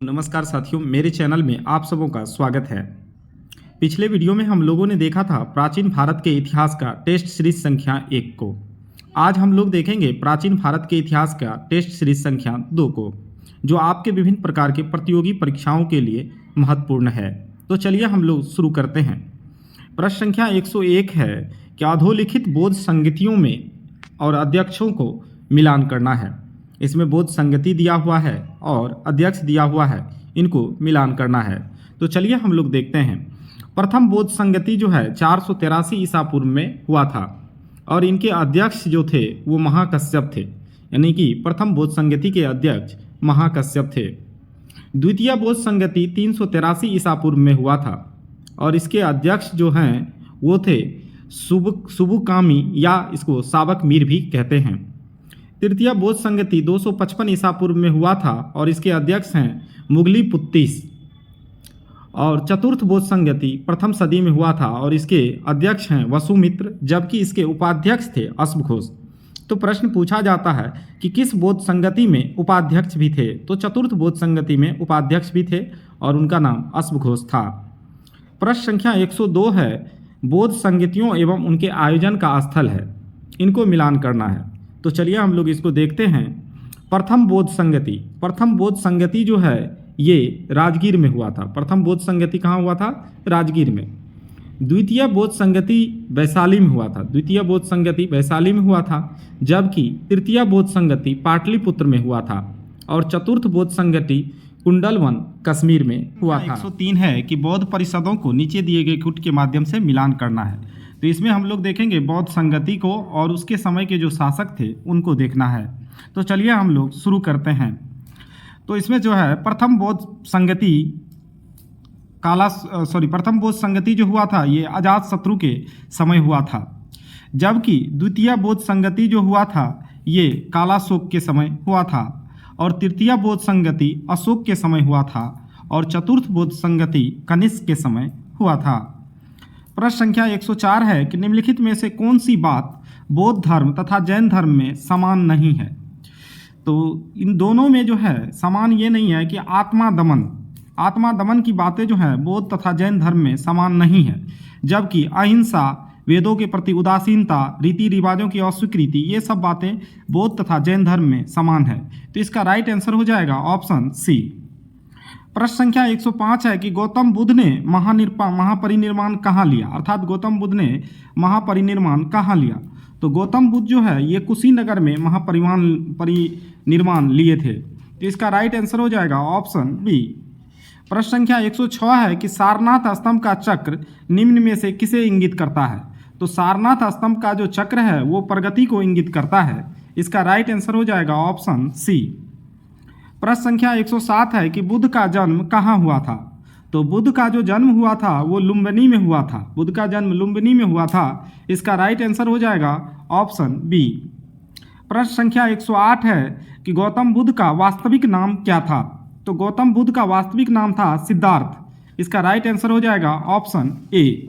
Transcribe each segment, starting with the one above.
नमस्कार साथियों, मेरे चैनल में आप सबों का स्वागत है। पिछले वीडियो में हम लोगों ने देखा था प्राचीन भारत के इतिहास का टेस्ट सीरीज संख्या 1 को। आज हम लोग देखेंगे प्राचीन भारत के इतिहास का टेस्ट सीरीज संख्या 2 को, जो आपके विभिन्न प्रकार के प्रतियोगी परीक्षाओं के लिए महत्वपूर्ण है। तो चलिए हम लोग शुरू करते हैं। प्रश्न संख्या 101 है कि अधोलिखित बोध संगतियों में और अध्यक्षों को मिलान करना है। इसमें बोध संगति दिया हुआ है और अध्यक्ष दिया हुआ है, इनको मिलान करना है। तो चलिए हम लोग देखते हैं। प्रथम बोध संगति जो है 483 ईसा पूर्व में हुआ था और इनके अध्यक्ष जो थे वो महाकश्यप थे, यानी कि प्रथम बोध संगति के अध्यक्ष महाकश्यप थे। द्वितीय बोध संगति 383 ईसा पूर्व में हुआ था और इसके अध्यक्ष जो हैं वो थे सुबुकामी, या इसको साबक मीर भी कहते हैं। तृतीय बोध संगति 255 ईसा पूर्व में हुआ था और इसके अध्यक्ष हैं मुगली पुत्तीस। और चतुर्थ बोध संगति प्रथम सदी में हुआ था और इसके अध्यक्ष हैं वसुमित्र, जबकि इसके उपाध्यक्ष थे अश्वघोष। तो प्रश्न पूछा जाता है कि किस बोध संगति में उपाध्यक्ष भी थे। तो चतुर्थ बोध संगति में उपाध्यक्ष भी थे और उनका नाम अश्वघोष था। प्रश्न संख्या 102 है बोध संगतियों एवं उनके आयोजन का स्थल है, इनको मिलान करना है। तो चलिए हम लोग इसको देखते हैं। प्रथम बोध संगति जो है ये राजगीर में हुआ था। प्रथम बोध संगति कहाँ हुआ था? राजगीर में। द्वितीय बोध संगति वैशाली में हुआ था, जबकि तृतीय बोध संगति पाटलिपुत्र में हुआ था और चतुर्थ बोध संगति कुंडलवन कश्मीर में हुआ था। 103 है कि बौद्ध परिषदों को नीचे दिए गए कूट के माध्यम से मिलान करना है। तो इसमें हम लोग देखेंगे बौद्ध संगति को और उसके समय के जो शासक थे उनको देखना है। तो चलिए हम लोग शुरू करते हैं। तो इसमें जो है प्रथम बोध संगति जो हुआ था ये अजातशत्रु के समय हुआ था, जबकि द्वितीय बोध संगति जो हुआ था ये कालाशोक के समय हुआ था और तृतीय बोध संगति अशोक के समय हुआ था और चतुर्थ बोध संगति कनिष्क के समय हुआ था। प्रश्न संख्या 104 है कि निम्नलिखित में से कौन सी बात बौद्ध धर्म तथा जैन धर्म में समान नहीं है। तो इन दोनों में जो है समान ये नहीं है कि आत्मा दमन की बातें जो है बौद्ध तथा जैन धर्म में समान नहीं है, जबकि अहिंसा, वेदों के प्रति उदासीनता, रीति रिवाजों की अस्वीकृति, ये सब बातें बौद्ध तथा जैन धर्म में समान है। तो इसका राइट आंसर हो जाएगा ऑप्शन सी। प्रश्न संख्या 105 है कि गौतम बुद्ध ने महापरिनिर्वाण कहाँ लिया, अर्थात गौतम बुद्ध ने महापरिनिर्वाण कहाँ लिया। तो गौतम बुद्ध जो है ये कुशीनगर में महापरिनिर्वाण लिए थे। तो इसका राइट आंसर हो जाएगा ऑप्शन बी। प्रश्न संख्या 106 है कि सारनाथ स्तंभ का चक्र निम्न में से किसे इंगित करता है। तो सारनाथ स्तंभ का जो चक्र है वो प्रगति को इंगित करता है। इसका राइट आंसर हो जाएगा ऑप्शन सी। प्रश्न संख्या 107 है कि बुद्ध का जन्म कहाँ हुआ था। तो बुद्ध का जो जन्म हुआ था वो लुम्बिनी में हुआ था। इसका राइट आंसर हो जाएगा ऑप्शन बी। प्रश्न संख्या 108 है कि गौतम बुद्ध का वास्तविक नाम क्या था। तो गौतम बुद्ध का वास्तविक नाम था सिद्धार्थ। इसका राइट आंसर हो जाएगा ऑप्शन ए।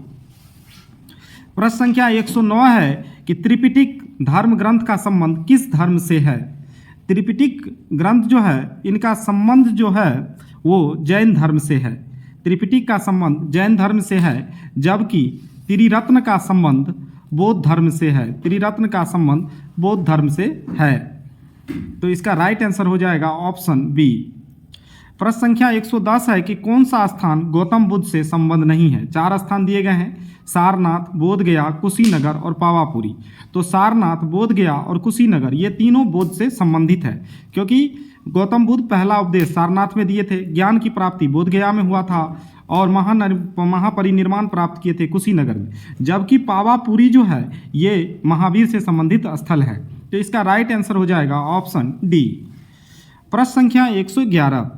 प्रश्न संख्या 109 है कि त्रिपिटक धर्म ग्रंथ का संबंध किस धर्म से है। त्रिपिटक ग्रंथ जो है इनका संबंध जो है वो जैन धर्म से है। त्रिपिटक का संबंध जैन धर्म से है, जबकि त्रिरत्न का संबंध बौद्ध धर्म से है। तो इसका राइट आंसर हो जाएगा ऑप्शन बी। प्रश्न संख्या 110 है कि कौन सा स्थान गौतम बुद्ध से संबंध नहीं है। 4 स्थान दिए गए हैं, सारनाथ, बोधगया, कुशीनगर और पावापुरी। तो सारनाथ, बोधगया और कुशीनगर ये तीनों बौद्ध से संबंधित है, क्योंकि गौतम बुद्ध पहला उपदेश सारनाथ में दिए थे, ज्ञान की प्राप्ति बोधगया में हुआ था और महापरिनिर्वाण प्राप्त किए थे कुशीनगर में, जबकि पावापुरी जो है ये महावीर से संबंधित स्थल है। तो इसका राइट आंसर हो जाएगा ऑप्शन डी। प्रश्न संख्या 111,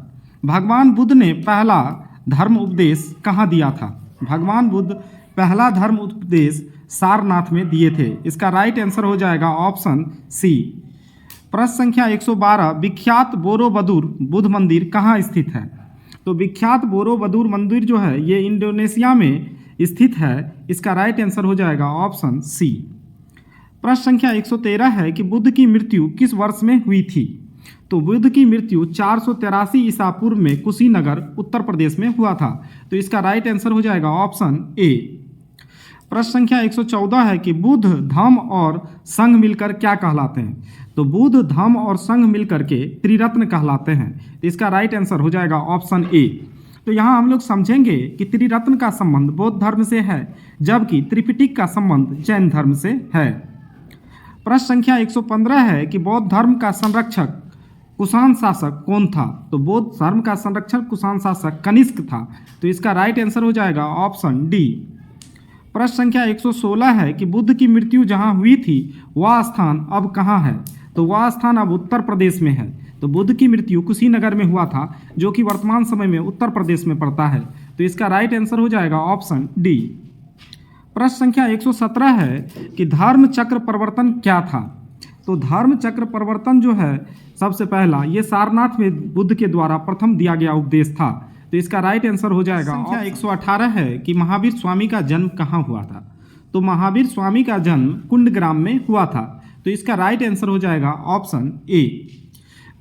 भगवान बुद्ध ने पहला धर्म उपदेश कहाँ दिया था। भगवान बुद्ध पहला धर्म उपदेश सारनाथ में दिए थे। इसका राइट आंसर हो जाएगा ऑप्शन सी। प्रश्न संख्या 112, विख्यात बोरोबुदुर बुद्ध मंदिर कहाँ स्थित है। तो विख्यात बोरोबुदुर मंदिर जो है ये इंडोनेशिया में स्थित है। इसका राइट आंसर हो जाएगा ऑप्शन सी। प्रश्न संख्या 113 है कि बुद्ध की मृत्यु किस वर्ष में हुई थी। तो बुद्ध की मृत्यु 483 ईसा पूर्व में कुशीनगर उत्तर प्रदेश में हुआ था। तो इसका राइट आंसर हो जाएगा ऑप्शन ए। प्रश्न संख्या 114 है कि बुद्ध, धम्म और संघ मिलकर क्या कहलाते हैं? तो बुद्ध, धम्म और संघ मिलकर के त्रिरत्न कहलाते हैं। तो इसका राइट आंसर हो जाएगा ऑप्शन ए। तो यहाँ हम लोग समझेंगे कि त्रिरत्न का संबंध बौद्ध धर्म से है, जबकि त्रिपिटक का संबंध जैन धर्म से है। प्रश्न संख्या 115 है कि बौद्ध धर्म का संरक्षक कुषाण शासक कौन था? तो बौद्ध धर्म का संरक्षक कुषाण शासक कनिष्क था। तो इसका राइट आंसर हो जाएगा ऑप्शन डी। प्रश्न संख्या 116 है कि बुद्ध की मृत्यु जहां हुई थी वह स्थान अब कहां है? तो वह स्थान अब उत्तर प्रदेश में है। तो बुद्ध की मृत्यु कुशीनगर में हुआ था, जो कि वर्तमान समय में उत्तर प्रदेश में पड़ता है। तो इसका राइट आंसर हो जाएगा ऑप्शन डी। प्रश्न संख्या 117 है कि धर्म चक्र परिवर्तन क्या था? तो धर्म चक्र परिवर्तन जो है, सबसे पहला ये सारनाथ में बुद्ध के द्वारा प्रथम दिया गया उपदेश था। तो इसका राइट आंसर हो जाएगा संख्या 118 है कि महावीर स्वामी का जन्म कहाँ हुआ था? तो महावीर स्वामी का जन्म कुंडग्राम में हुआ था। तो इसका राइट आंसर हो जाएगा ऑप्शन ए।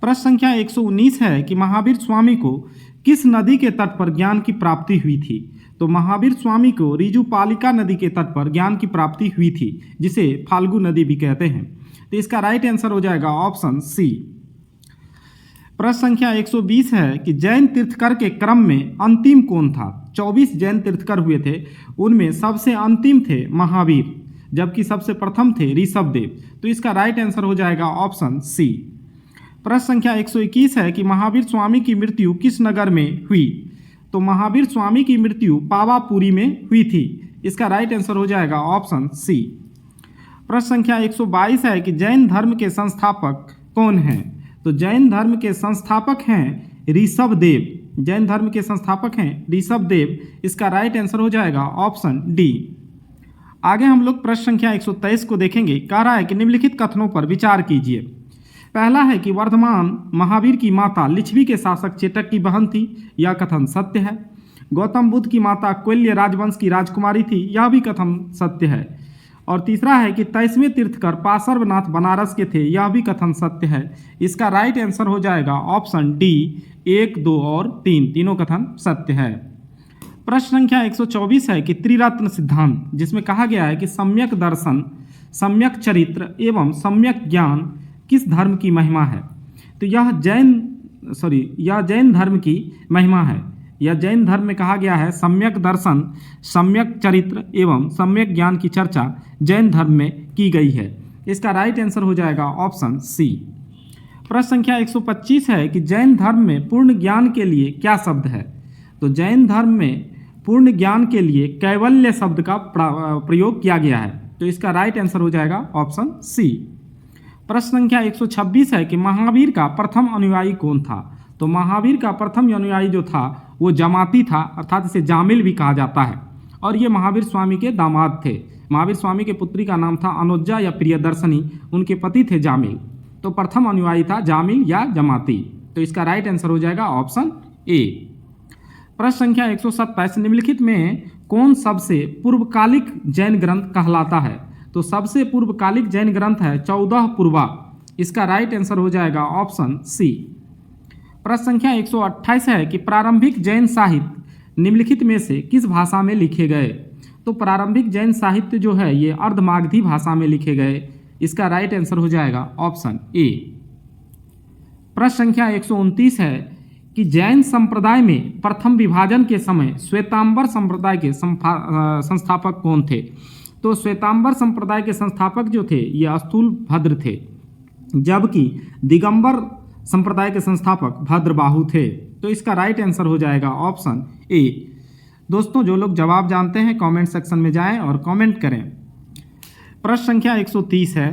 प्रश्न संख्या 119 है कि महावीर स्वामी को किस नदी के तट पर ज्ञान की प्राप्ति हुई थी? तो महावीर स्वामी को ऋजुपालिका नदी के तट पर ज्ञान की प्राप्ति हुई थी, जिसे फाल्गु नदी भी कहते हैं। तो इसका राइट आंसर हो जाएगा ऑप्शन सी। प्रश्न संख्या 120 है कि जैन तीर्थकर के क्रम में अंतिम कौन था? 24 जैन तीर्थकर हुए थे, उनमें सबसे अंतिम थे महावीर, जबकि सबसे प्रथम थे ऋषभदेव। तो इसका राइट आंसर हो जाएगा ऑप्शन सी। प्रश्न संख्या 121 है कि महावीर स्वामी की मृत्यु किस नगर में हुई? तो महावीर स्वामी की मृत्यु पावापुरी में हुई थी। इसका राइट आंसर हो जाएगा ऑप्शन सी। प्रश्न संख्या 122 है कि जैन धर्म के संस्थापक कौन हैं? तो जैन धर्म के संस्थापक हैं ऋषभदेव। जैन धर्म के संस्थापक हैं ऋषभदेव। इसका राइट आंसर हो जाएगा ऑप्शन डी। आगे हम लोग प्रश्न संख्या 123 को देखेंगे। कह रहा है कि निम्नलिखित कथनों पर विचार कीजिए। पहला है कि वर्धमान महावीर की माता लिच्छवी के शासक चेटक की बहन थी, यह कथन सत्य है। गौतम बुद्ध की माता कोल्य राजवंश की राजकुमारी थी, यह भी कथन सत्य है। और तीसरा है कि 23वें तीर्थकर पार्श्वनाथ बनारस के थे, यह भी कथन सत्य है। इसका राइट आंसर हो जाएगा ऑप्शन डी। 1, 2 और 3 तीनों कथन सत्य है। प्रश्न संख्या 124 है कि त्रिरत्न सिद्धांत, जिसमें कहा गया है कि सम्यक दर्शन, सम्यक चरित्र एवं सम्यक ज्ञान किस धर्म की महिमा है? तो यह जैन धर्म की महिमा है। यह जैन धर्म में कहा गया है सम्यक दर्शन, सम्यक चरित्र एवं सम्यक ज्ञान की चर्चा जैन धर्म में की गई है। इसका राइट आंसर हो जाएगा ऑप्शन सी। प्रश्न संख्या 125 है कि जैन धर्म में पूर्ण ज्ञान के लिए क्या शब्द है? तो जैन धर्म में पूर्ण ज्ञान के लिए कैवल्य शब्द का प्रयोग किया गया है। तो इसका राइट आंसर हो जाएगा ऑप्शन सी। प्रश्न संख्या 126 है कि महावीर का प्रथम अनुयायी कौन था? तो महावीर का प्रथम अनुयायी जो था वो जमाती था, अर्थात इसे जामिल भी कहा जाता है। और ये महावीर स्वामी के दामाद थे। महावीर स्वामी के पुत्री का नाम था अनुज्जा या प्रियदर्शनी, उनके पति थे जामिल। तो प्रथम अनुयायी था जामिल या जमाती। तो इसका राइट आंसर हो जाएगा ऑप्शन ए। प्रश्न संख्या 127 निम्नलिखित में कौन सबसे पूर्वकालिक जैन ग्रंथ कहलाता है? तो सबसे पूर्वकालिक जैन ग्रंथ है 14 पूर्वा। इसका राइट आंसर हो जाएगा ऑप्शन सी। प्रश्न संख्या 128 है कि प्रारंभिक जैन साहित्य निम्नलिखित में से किस भाषा में लिखे गए? तो प्रारंभिक जैन साहित्य जो है ये अर्धमागधी भाषा में लिखे गए। इसका राइट आंसर हो जाएगा ऑप्शन ए। प्रश्न संख्या 129 है कि जैन संप्रदाय में प्रथम विभाजन के समय श्वेतांबर संप्रदाय के संस्थापक कौन थे? तो श्वेतांबर संप्रदाय के संस्थापक जो थे ये स्थूलभद्र थे, जबकि दिगंबर संप्रदाय के संस्थापक भद्रबाहु थे। तो इसका राइट आंसर हो जाएगा ऑप्शन ए। दोस्तों, जो लोग जवाब जानते हैं कमेंट सेक्शन में जाएं और कमेंट करें। प्रश्न संख्या 130 है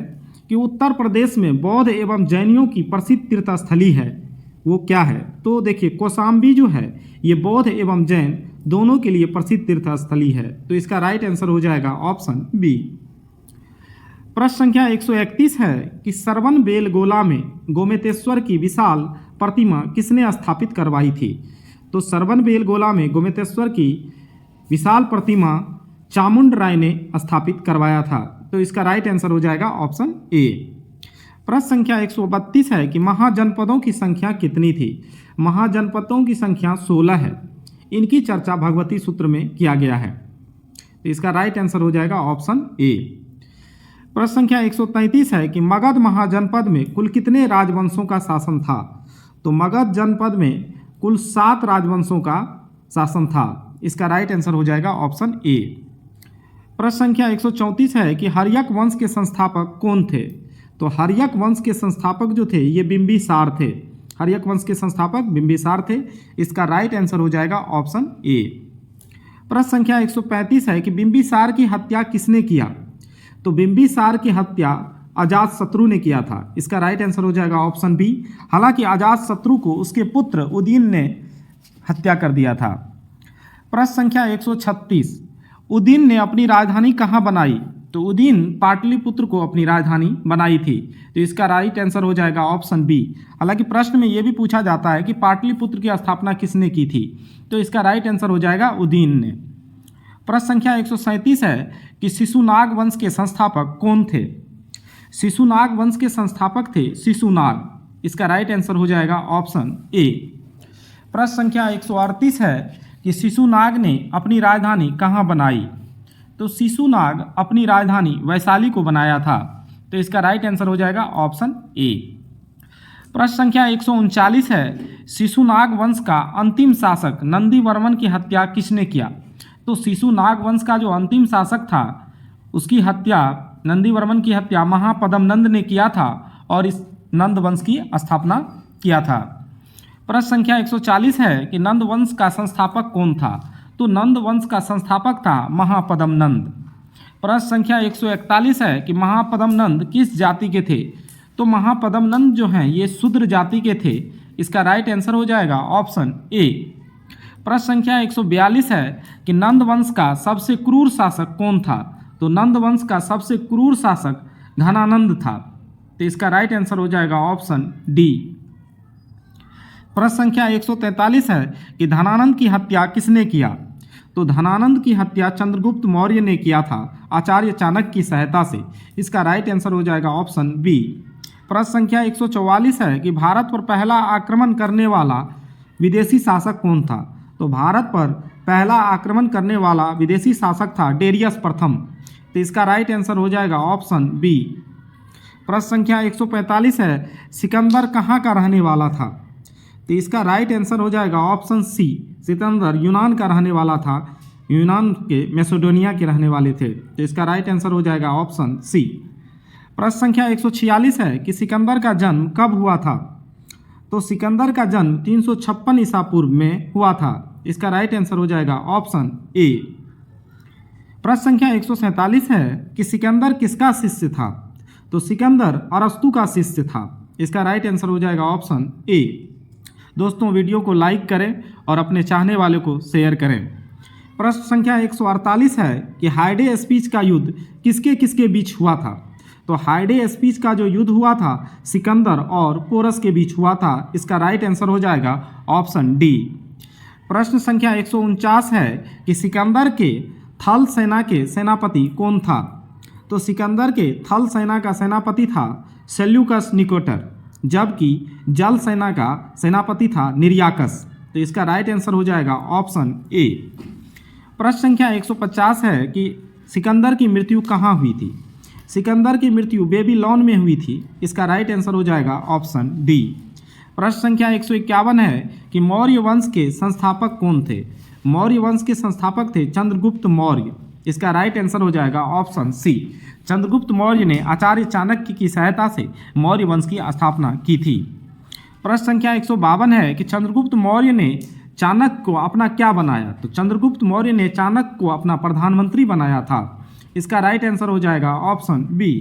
कि उत्तर प्रदेश में बौद्ध एवं जैनियों की प्रसिद्ध तीर्थस्थली है, वो क्या है? तो देखिए, कौशाम्बी जो है ये बौद्ध एवं जैन दोनों के लिए प्रसिद्ध तीर्थस्थली है। तो इसका राइट आंसर हो जाएगा ऑप्शन बी। प्रश्न संख्या 131 है कि सरवन बेलगोला में गोमतेश्वर की विशाल प्रतिमा किसने स्थापित करवाई थी? तो सरवन बेलगोला में गोमतेश्वर की विशाल प्रतिमा चामुंड राय ने स्थापित करवाया था। तो इसका राइट आंसर हो जाएगा ऑप्शन ए। प्रश्न संख्या 132 है कि महाजनपदों की संख्या कितनी थी। महाजनपदों की संख्या 16 है। इनकी चर्चा भगवती सूत्र में किया गया है। तो इसका राइट आंसर हो जाएगा ऑप्शन ए। प्रश्न संख्या 133 है कि मगध महाजनपद में कुल कितने राजवंशों का शासन था। तो मगध जनपद में कुल 7 राजवंशों का शासन था। इसका राइट आंसर हो जाएगा ऑप्शन ए। प्रश्न संख्या 134 है कि हर्यक वंश के संस्थापक कौन थे। तो हर्यक वंश के संस्थापक जो थे ये बिंबिसार थे। हर्यक वंश के संस्थापक बिंबिसार थे। इसका राइट आंसर हो जाएगा ऑप्शन ए। प्रश्न संख्या 135 है कि बिंबिसार की हत्या किसने किया। तो बिंबिसार की हत्या अजातशत्रु ने किया था। इसका राइट आंसर हो जाएगा ऑप्शन बी। हालांकि अजातशत्रु को उसके पुत्र उदयन ने हत्या कर दिया था। प्रश्न संख्या 136, उदयन ने अपनी राजधानी कहाँ बनाई। तो उदयन पाटलिपुत्र को अपनी राजधानी बनाई थी। तो इसका राइट आंसर हो जाएगा ऑप्शन बी। हालांकि प्रश्न में यह भी पूछा जाता है कि पाटलिपुत्र की स्थापना किसने की थी। तो इसका राइट आंसर हो जाएगा उदयन ने। प्रश्न संख्या 137 है कि शिशुनाग वंश के संस्थापक कौन थे। शिशुनाग वंश के संस्थापक थे शिशुनाग। इसका राइट आंसर हो जाएगा ऑप्शन ए। प्रश्न संख्या 138 है कि शिशुनाग ने अपनी राजधानी कहाँ बनाई। तो शिशुनाग अपनी राजधानी वैशाली को बनाया था। तो इसका राइट आंसर हो जाएगा ऑप्शन ए। प्रश्न संख्या 139 है शिशुनाग वंश का अंतिम शासक नंदीवर्मन की हत्या किसने किया। तो शिशुनाग वंश का जो अंतिम शासक था उसकी हत्या नंदीवर्मन की हत्या महापद्मनंद ने किया था और इस नंद वंश की स्थापना किया था। प्रश्न संख्या 140 है कि नंद वंश का संस्थापक कौन था। तो नंद वंश का संस्थापक था महापद्मनंद। प्रश्न संख्या 141 है कि महापद्मनंद किस जाति के थे। तो महापद्मनंद जो हैं ये शूद्र जाति के थे। इसका राइट आंसर हो जाएगा ऑप्शन ए। प्रश्न संख्या 142 है कि नंद वंश का सबसे क्रूर शासक कौन था। तो नंद वंश का सबसे क्रूर शासक धनानंद था। तो इसका राइट आंसर हो जाएगा ऑप्शन डी। प्रश्न संख्या 143 है कि धनानंद की हत्या किसने किया। तो धनानंद की हत्या चंद्रगुप्त मौर्य ने किया था आचार्य चाणक्य की सहायता से। इसका राइट आंसर हो जाएगा ऑप्शन बी। प्रश्न संख्या 144 है कि भारत पर पहला आक्रमण करने वाला विदेशी शासक कौन था। तो भारत पर पहला आक्रमण करने वाला विदेशी शासक था डेरियस प्रथम। तो इसका राइट आंसर हो जाएगा ऑप्शन बी। प्रश्न संख्या 145 है सिकंदर कहाँ का रहने वाला था। तो इसका राइट आंसर हो जाएगा ऑप्शन सी। सिकंदर यूनान का रहने वाला था। यूनान के मैसेडोनिया के रहने वाले थे। तो इसका राइट आंसर हो जाएगा ऑप्शन सी। प्रश्न संख्या 146 है कि सिकंदर का जन्म कब हुआ था। तो सिकंदर का जन्म 356 ईसा पूर्व में हुआ था। इसका राइट आंसर हो जाएगा ऑप्शन ए। प्रश्न संख्या 147 है कि सिकंदर किसका शिष्य था। तो सिकंदर अरस्तु का शिष्य था। इसका राइट आंसर हो जाएगा ऑप्शन ए। दोस्तों वीडियो को लाइक करें और अपने चाहने वाले को शेयर करें। प्रश्न संख्या 148 है कि हाइडे स्पीच का युद्ध किसके किसके बीच हुआ था। तो हाइडे स्पीच का जो युद्ध हुआ था सिकंदर और पोरस के बीच हुआ था। इसका राइट आंसर हो जाएगा ऑप्शन डी। प्रश्न संख्या 149 है कि सिकंदर के थल सेना के सेनापति कौन था। तो सिकंदर के थल सेना का सेनापति था सेल्यूकस निकोटर, जबकि जल सेना का सेनापति था निर्याकस। तो इसका राइट आंसर हो जाएगा ऑप्शन ए। प्रश्न संख्या 150 है कि सिकंदर की मृत्यु कहाँ हुई थी। सिकंदर की मृत्यु बेबीलोन में हुई थी। इसका राइट आंसर हो जाएगा ऑप्शन डी। प्रश्न संख्या 151 है कि मौर्य वंश के संस्थापक कौन थे। मौर्य वंश के संस्थापक थे चंद्रगुप्त मौर्य। इसका राइट आंसर हो जाएगा ऑप्शन सी। चंद्रगुप्त मौर्य ने आचार्य चाणक्य की सहायता से मौर्य वंश की स्थापना की थी। प्रश्न संख्या 152 है कि चंद्रगुप्त मौर्य ने चाणक्य को अपना क्या बनाया। तो चंद्रगुप्त मौर्य ने चाणक्य को अपना प्रधानमंत्री बनाया था। इसका राइट आंसर हो जाएगा ऑप्शन बी।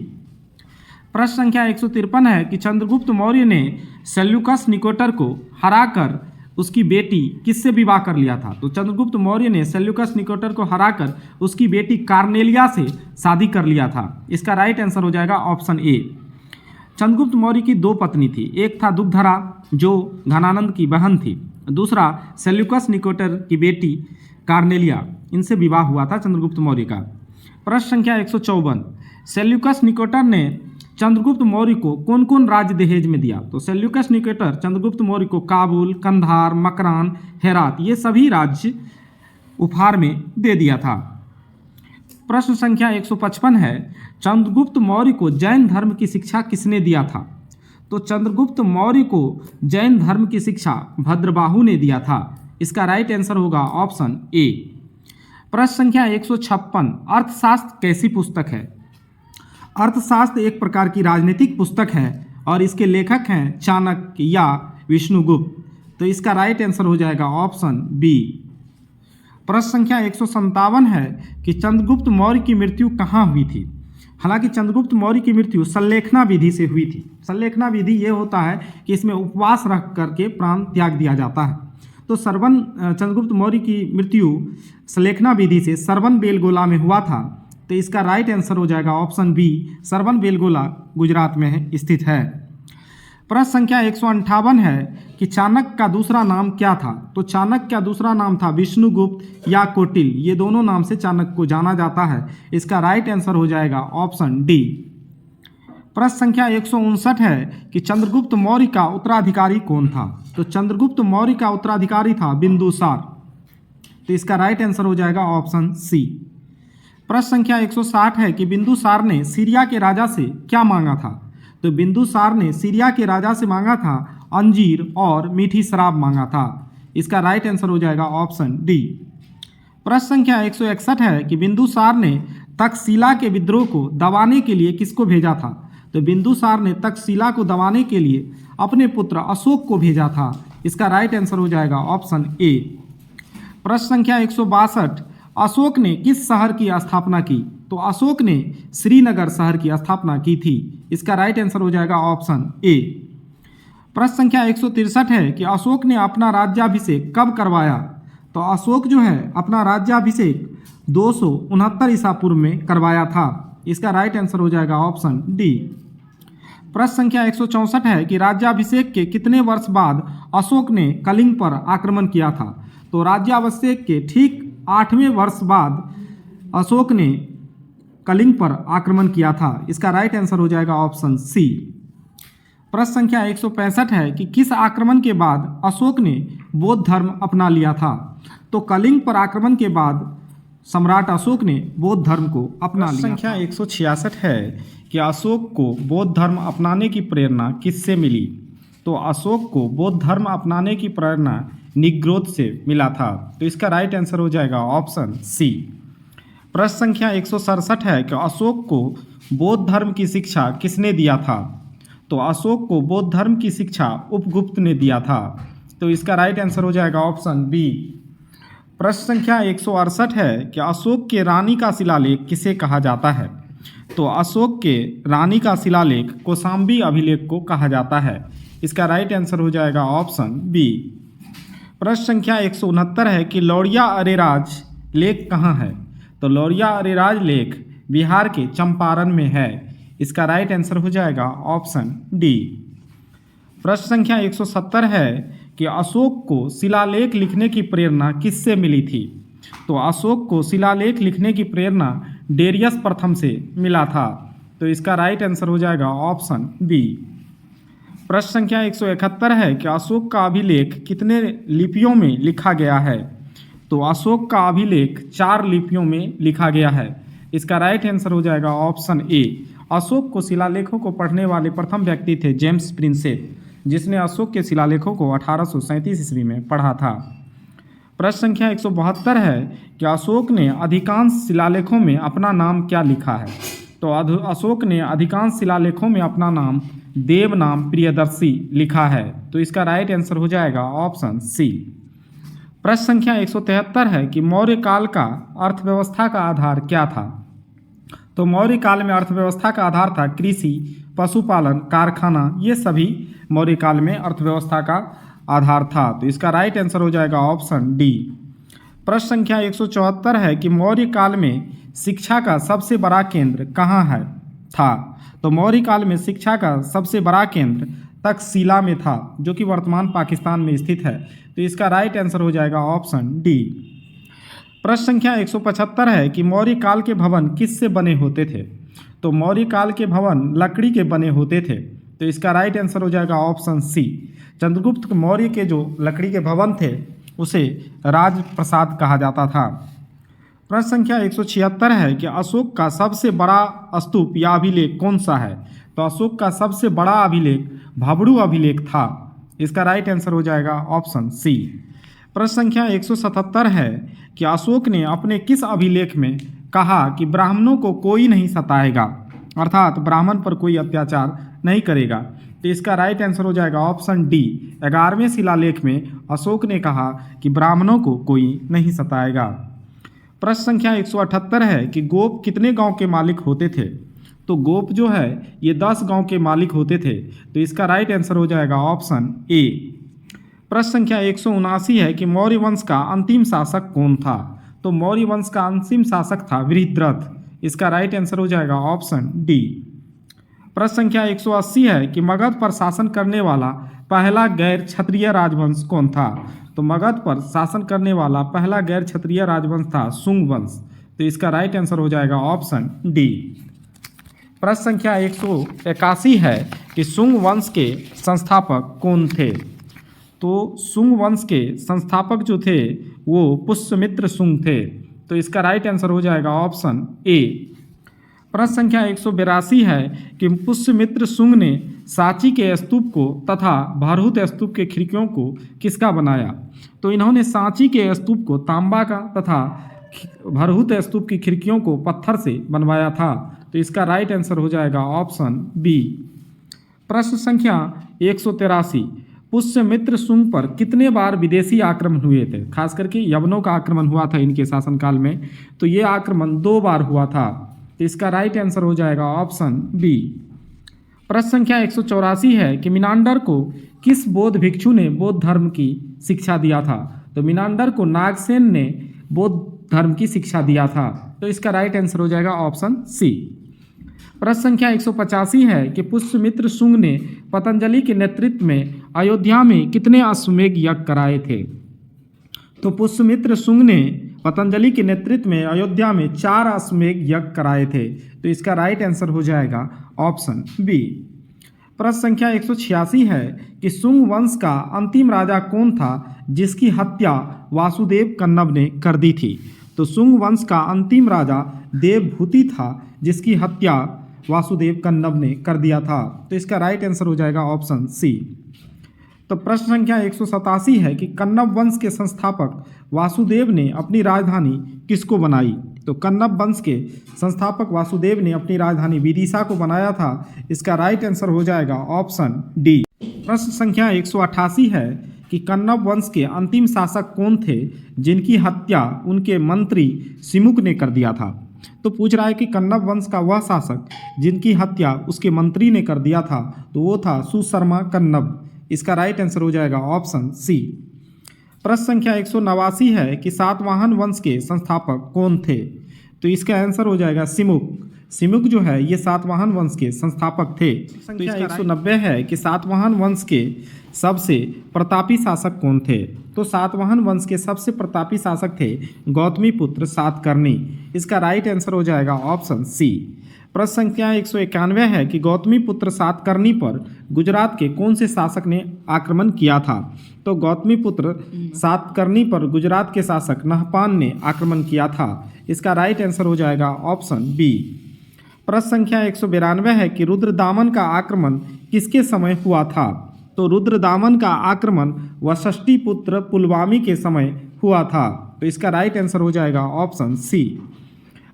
प्रश्न संख्या 153 है कि चंद्रगुप्त मौर्य ने सेल्यूकस निकोटर को हराकर उसकी बेटी किससे विवाह कर लिया था। तो चंद्रगुप्त मौर्य ने सेल्यूकस निकोटर को हराकर उसकी बेटी कार्नेलिया से शादी कर लिया था। इसका राइट आंसर हो जाएगा ऑप्शन ए। चंद्रगुप्त मौर्य की 2 पत्नी थी। एक था दुग्धरा जो धनानंद की बहन थी, दूसरा सेल्यूकस निकोटर की बेटी कार्नेलिया। इनसे विवाह हुआ था चंद्रगुप्त मौर्य का। प्रश्न संख्या 154, सेल्यूकस निकोटर ने चंद्रगुप्त मौर्य को कौन कौन राज्य दहेज में दिया? तो सेल्यूकस निकेटर चंद्रगुप्त मौर्य को काबुल, कंधार, मकरान, हेरात ये सभी राज्य उपहार में दे दिया था। प्रश्न संख्या 155 है, चंद्रगुप्त मौर्य को जैन धर्म की शिक्षा किसने दिया था? तो चंद्रगुप्त मौर्य को जैन धर्म की शिक्षा भद्रबाहु ने दिया था। इसका राइट आंसर होगा ऑप्शन ए। प्रश्न संख्या 156, अर्थशास्त्र कैसी पुस्तक है? अर्थशास्त्र एक प्रकार की राजनीतिक पुस्तक है और इसके लेखक हैं चाणक्य या विष्णुगुप्त। तो इसका राइट आंसर हो जाएगा ऑप्शन बी। प्रश्न संख्या 157 है कि चंद्रगुप्त मौर्य की मृत्यु कहाँ हुई थी? हालांकि चंद्रगुप्त मौर्य की मृत्यु संलेखना विधि से हुई थी। संलेखना विधि ये होता है कि इसमें उपवास रख करके प्राण त्याग दिया जाता है। तो चंद्रगुप्त मौर्य की मृत्यु संलेखना विधि से सरवन बेलगोला में हुआ था। तो इसका राइट आंसर हो जाएगा ऑप्शन बी, सरवन बेलगोला गुजरात में स्थित है। प्रश्न संख्या 158 है कि चाणक्य का दूसरा नाम क्या था? तो चाणक्य का दूसरा नाम था विष्णुगुप्त या कौटिल्य, ये दोनों नाम से चाणक्य को जाना जाता है। इसका राइट आंसर हो जाएगा ऑप्शन डी। प्रश्न संख्या 159 है कि चंद्रगुप्त मौर्य का उत्तराधिकारी कौन था? तो चंद्रगुप्त मौर्य का उत्तराधिकारी था बिंदुसार। तो इसका राइट आंसर हो जाएगा ऑप्शन सी। प्रश्न संख्या 160 है कि बिंदुसार ने सीरिया के राजा से क्या मांगा था? तो बिंदुसार ने सीरिया के राजा से मांगा था अंजीर और मीठी शराब मांगा था। इसका राइट आंसर हो जाएगा ऑप्शन डी। प्रश्न संख्या 161 है कि बिंदुसार ने तक्षशिला के विद्रोह को दबाने के लिए किसको भेजा था? तो बिंदुसार ने तक्षशिला को दबाने के लिए अपने पुत्र अशोक को भेजा था। इसका राइट आंसर हो जाएगा ऑप्शन ए। प्रश्न संख्या 162, अशोक ने किस शहर की स्थापना की? तो अशोक ने श्रीनगर शहर की स्थापना की थी। इसका राइट आंसर हो जाएगा ऑप्शन ए। प्रश्न संख्या 163 है कि अशोक ने अपना राज्याभिषेक कब करवाया? तो अशोक जो है अपना राज्याभिषेक 269 ईसा पूर्व में करवाया था। इसका राइट आंसर हो जाएगा ऑप्शन डी। प्रश्न संख्या 164 है कि राज्याभिषेक के कितने वर्ष बाद अशोक ने कलिंग पर आक्रमण किया था? तो राज्याभिषेक के ठीक 8वें वर्ष बाद अशोक ने कलिंग पर आक्रमण किया था। इसका राइट आंसर हो जाएगा ऑप्शन सी। प्रश्न संख्या 165 है कि किस आक्रमण के बाद अशोक ने बौद्ध धर्म अपना लिया था? तो कलिंग पर आक्रमण के बाद सम्राट अशोक ने बौद्ध धर्म को अपना लिया। संख्या 166 है कि अशोक को बौद्ध धर्म अपनाने की प्रेरणा किससे मिली? तो अशोक को बौद्ध धर्म अपनाने की प्रेरणा निग्रोध से मिला था। तो इसका राइट आंसर हो जाएगा ऑप्शन सी। प्रश्न संख्या 167 है कि अशोक को बौद्ध धर्म की शिक्षा किसने दिया था? तो अशोक को बौद्ध धर्म की शिक्षा उपगुप्त ने दिया था। तो इसका राइट आंसर हो जाएगा ऑप्शन बी। प्रश्न संख्या 168 है कि अशोक के रानी का शिलालेख किसे कहा जाता है? तो अशोक के रानी का शिलालेख कौशाम्बी अभिलेख को कहा जाता है। इसका राइट आंसर हो जाएगा ऑप्शन बी। प्रश्न संख्या 169 है कि लौरिया अरेराज लेक कहाँ है? तो लौरिया अरेराज लेक बिहार के चंपारण में है। इसका राइट आंसर हो जाएगा ऑप्शन डी। प्रश्न संख्या 170 है कि अशोक को शिलालेख लिखने की प्रेरणा किससे मिली थी? तो अशोक को शिलालेख लिखने की प्रेरणा डेरियस प्रथम से मिला था। तो इसका राइट आंसर हो जाएगा ऑप्शन बी। प्रश्न संख्या 171 है कि अशोक का अभिलेख कितने लिपियों में लिखा गया है? तो अशोक का अभिलेख 4 लिपियों में लिखा गया है। इसका राइट आंसर हो जाएगा ऑप्शन ए। अशोक को शिलालेखों को पढ़ने वाले प्रथम व्यक्ति थे जेम्स प्रिंसेप, जिसने अशोक के शिलालेखों को 1837 ईस्वी में पढ़ा था। प्रश्न संख्या 172 है कि अशोक ने अधिकांश शिलालेखों में अपना नाम क्या लिखा है? तो अशोक ने अधिकांश शिलालेखों में अपना नाम देव नाम प्रियदर्शी लिखा है। तो इसका राइट आंसर हो जाएगा ऑप्शन सी। प्रश्न संख्या 173 है कि मौर्य काल का अर्थव्यवस्था का आधार क्या था? तो मौर्य काल में अर्थव्यवस्था का आधार था कृषि, पशुपालन, कारखाना, ये सभी मौर्य काल में अर्थव्यवस्था का आधार था। तो इसका राइट आंसर हो जाएगा ऑप्शन डी। प्रश्न संख्या 174 है कि मौर्य काल में शिक्षा का सबसे बड़ा केंद्र कहाँ है था? तो मौर्य काल में शिक्षा का सबसे बड़ा केंद्र तक्षशिला में था, जो कि वर्तमान पाकिस्तान में स्थित है। तो इसका राइट आंसर हो जाएगा ऑप्शन डी। प्रश्न संख्या 175 है कि मौर्य काल के भवन किससे बने होते थे? तो मौर्य काल के भवन लकड़ी के बने होते थे। तो इसका राइट आंसर हो जाएगा ऑप्शन सी। चंद्रगुप्त मौर्य के जो लकड़ी के भवन थे उसे राजप्रासाद कहा जाता था। प्रश्न संख्या 176 है कि अशोक का सबसे बड़ा स्तूप या अभिलेख कौन सा है? तो अशोक का सबसे बड़ा अभिलेख भाबड़ू अभिलेख था। इसका राइट आंसर हो जाएगा ऑप्शन सी। प्रश्न संख्या 177 है कि अशोक ने अपने किस अभिलेख में कहा कि ब्राह्मणों को कोई नहीं सताएगा, अर्थात ब्राह्मण पर कोई अत्याचार नहीं करेगा? तो इसका राइट आंसर हो जाएगा ऑप्शन डी। 11वें शिलालेख में अशोक ने कहा कि ब्राह्मणों को कोई नहीं सताएगा। प्रश्न संख्या 178 है कि गोप कितने गांव के मालिक होते थे? तो गोप जो है ये 10 गांव के मालिक होते थे। तो इसका राइट आंसर हो जाएगा ऑप्शन ए। प्रश्न संख्या 179 है कि मौर्य वंश का अंतिम शासक कौन था? तो मौर्य वंश का अंतिम शासक था वृहद्रथ। इसका राइट आंसर हो जाएगा ऑप्शन डी। प्रश्न संख्या 180 है कि मगध पर शासन करने वाला पहला गैर क्षत्रिय राजवंश कौन था? तो मगध पर शासन करने वाला पहला गैर क्षत्रिय राजवंश था शुंग वंश। तो इसका राइट आंसर हो जाएगा ऑप्शन डी। प्रश्न संख्या 181 है कि शुंग वंश के संस्थापक कौन थे? तो शुंग वंश के संस्थापक जो थे वो पुष्यमित्र शुंग थे। तो इसका राइट आंसर हो जाएगा ऑप्शन ए। प्रश्न संख्या 182 है कि पुष्यमित्र शुंग ने सांची के स्तूप को तथा भरहुत स्तूप के खिड़कियों को किसका बनाया? तो इन्होंने सांची के स्तूप को तांबा का तथा भरहुत स्तूप की खिड़कियों को पत्थर से बनवाया था। तो इसका राइट आंसर हो जाएगा ऑप्शन बी। प्रश्न संख्या 183 पुष्यमित्र शुंग पर कितने बार विदेशी आक्रमण हुए थे? खास करके यवनों का आक्रमण हुआ था इनके शासनकाल में। तो ये आक्रमण 2 बार हुआ था। तो इसका राइट आंसर हो जाएगा ऑप्शन बी। प्रश्न संख्या 184 है कि मिनांडर को किस बौद्ध भिक्षु ने बौद्ध धर्म की शिक्षा दिया था? तो मिनांडर को नागसेन ने बौद्ध धर्म की शिक्षा दिया था। तो इसका राइट आंसर हो जाएगा ऑप्शन सी। प्रश्न संख्या 185 है कि पुष्यमित्र शुंग ने पतंजलि के नेतृत्व में अयोध्या में कितने अश्वमेध यज्ञ कराए थे? तो पुष्यमित्र शुंग ने पतंजलि के नेतृत्व में अयोध्या में 4 अश्वमेध यज्ञ कराए थे। तो इसका राइट आंसर हो जाएगा ऑप्शन बी। प्रश्न संख्या 186 है कि शुंग वंश का अंतिम राजा कौन था जिसकी हत्या वासुदेव कन्नब ने कर दी थी? तो शुंग वंश का अंतिम राजा देवभूति था जिसकी हत्या वासुदेव कन्नब ने कर दिया था। तो इसका राइट आंसर हो जाएगा ऑप्शन सी। तो प्रश्न संख्या 187 है कि कन्नब वंश के संस्थापक वासुदेव ने अपनी राजधानी किसको बनाई? तो कन्नब वंश के संस्थापक वासुदेव ने अपनी राजधानी विदिशा को बनाया था। इसका राइट आंसर हो जाएगा ऑप्शन डी। प्रश्न संख्या 188 है कि कन्नब वंश के अंतिम शासक कौन थे जिनकी हत्या उनके मंत्री सिमुक ने कर दिया था? तो पूछ रहा है कि कन्नब वंश का वह शासक जिनकी हत्या उसके मंत्री ने कर दिया था, तो वो था सुशर्मा कन्नब। इसका राइट आंसर हो जाएगा ऑप्शन सी। प्रश्न संख्या 189 है कि सातवाहन वंश के संस्थापक कौन थे? तो इसका आंसर हो जाएगा सिमुक। सिमुक जो है ये सातवाहन वंश के संस्थापक थे। संख्या 190 है कि सातवाहन वंश के सबसे प्रतापी शासक कौन थे? तो सातवाहन वंश के सबसे प्रतापी शासक थे गौतमी पुत्र सातकर्णी। इसका राइट आंसर हो जाएगा ऑप्शन सी। प्रश्न संख्या 191 है कि गौतमी पुत्र सातकर्णी पर गुजरात के कौन से शासक ने आक्रमण किया था? तो गौतमी पुत्र सातकर्णी पर गुजरात के शासक नहपान ने आक्रमण किया था। इसका राइट आंसर हो जाएगा ऑप्शन बी। प्रश्न संख्या 192 है कि रुद्रदामन का आक्रमण किसके समय हुआ था? तो रुद्रदामन का आक्रमण वशिष्ठी पुत्र पुलवामी के समय हुआ था। तो इसका राइट आंसर हो जाएगा ऑप्शन सी।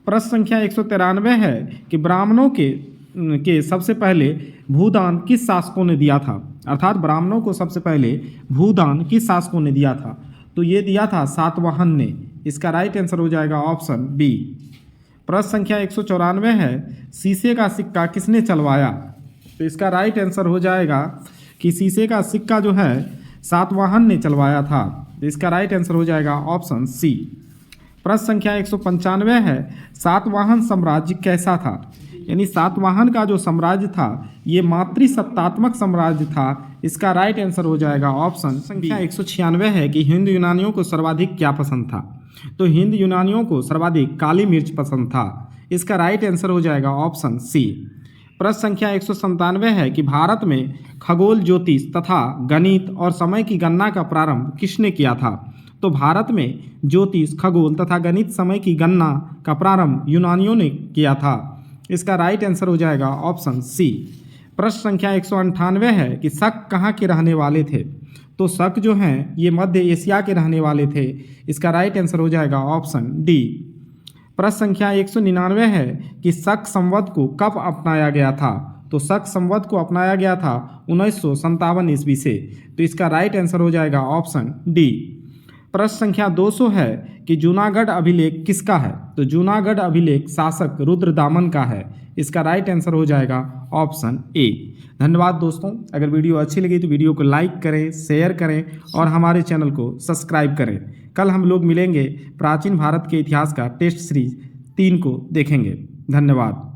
प्रश्न संख्या 193 है कि ब्राह्मणों के सबसे पहले भूदान किस शासकों ने दिया था? अर्थात ब्राह्मणों को सबसे पहले भूदान किस शासकों ने दिया था? तो ये दिया था सातवाहन ने। इसका राइट आंसर हो जाएगा ऑप्शन बी। प्रश्न संख्या 194 है शीशे का सिक्का किसने चलवाया? तो इसका राइट आंसर हो जाएगा कि शीशे का सिक्का जो है सातवाहन ने चलवाया था। तो इसका राइट आंसर हो जाएगा ऑप्शन सी। प्रश्न संख्या 195 है सातवाहन साम्राज्य कैसा था? यानी सातवाहन का जो साम्राज्य था ये मातृसत्तात्मक साम्राज्य था। इसका राइट आंसर हो जाएगा ऑप्शन संख्या 196 है कि हिंद यूनानियों को सर्वाधिक क्या पसंद था? तो हिंद यूनानियों को सर्वाधिक काली मिर्च पसंद था। इसका राइट आंसर हो जाएगा ऑप्शन सी। प्रश्न संख्या 197 है कि भारत में खगोल ज्योतिष तथा गणित और समय की गणना का प्रारंभ किसने किया था? तो भारत में ज्योतिष, खगोल तथा गणित समय की गणना का प्रारंभ यूनानियों ने किया था। इसका राइट आंसर हो जाएगा ऑप्शन सी। प्रश्न संख्या 198 है कि शक कहाँ के रहने वाले थे? तो शक जो हैं ये मध्य एशिया के रहने वाले थे। इसका राइट आंसर हो जाएगा ऑप्शन डी। प्रश्न संख्या 199 है कि शक संवत को कब अपनाया गया था? तो शक संवत को अपनाया गया था 1957 ईस्वी से। तो इसका राइट आंसर हो जाएगा ऑप्शन डी। प्रश्न संख्या 200 है कि जूनागढ़ अभिलेख किसका है? तो जूनागढ़ अभिलेख शासक रुद्रदामन का है। इसका राइट आंसर हो जाएगा ऑप्शन ए। धन्यवाद दोस्तों, अगर वीडियो अच्छी लगी तो वीडियो को लाइक करें, शेयर करें और हमारे चैनल को सब्सक्राइब करें। कल हम लोग मिलेंगे, प्राचीन भारत के इतिहास का टेस्ट सीरीज 3 को देखेंगे। धन्यवाद।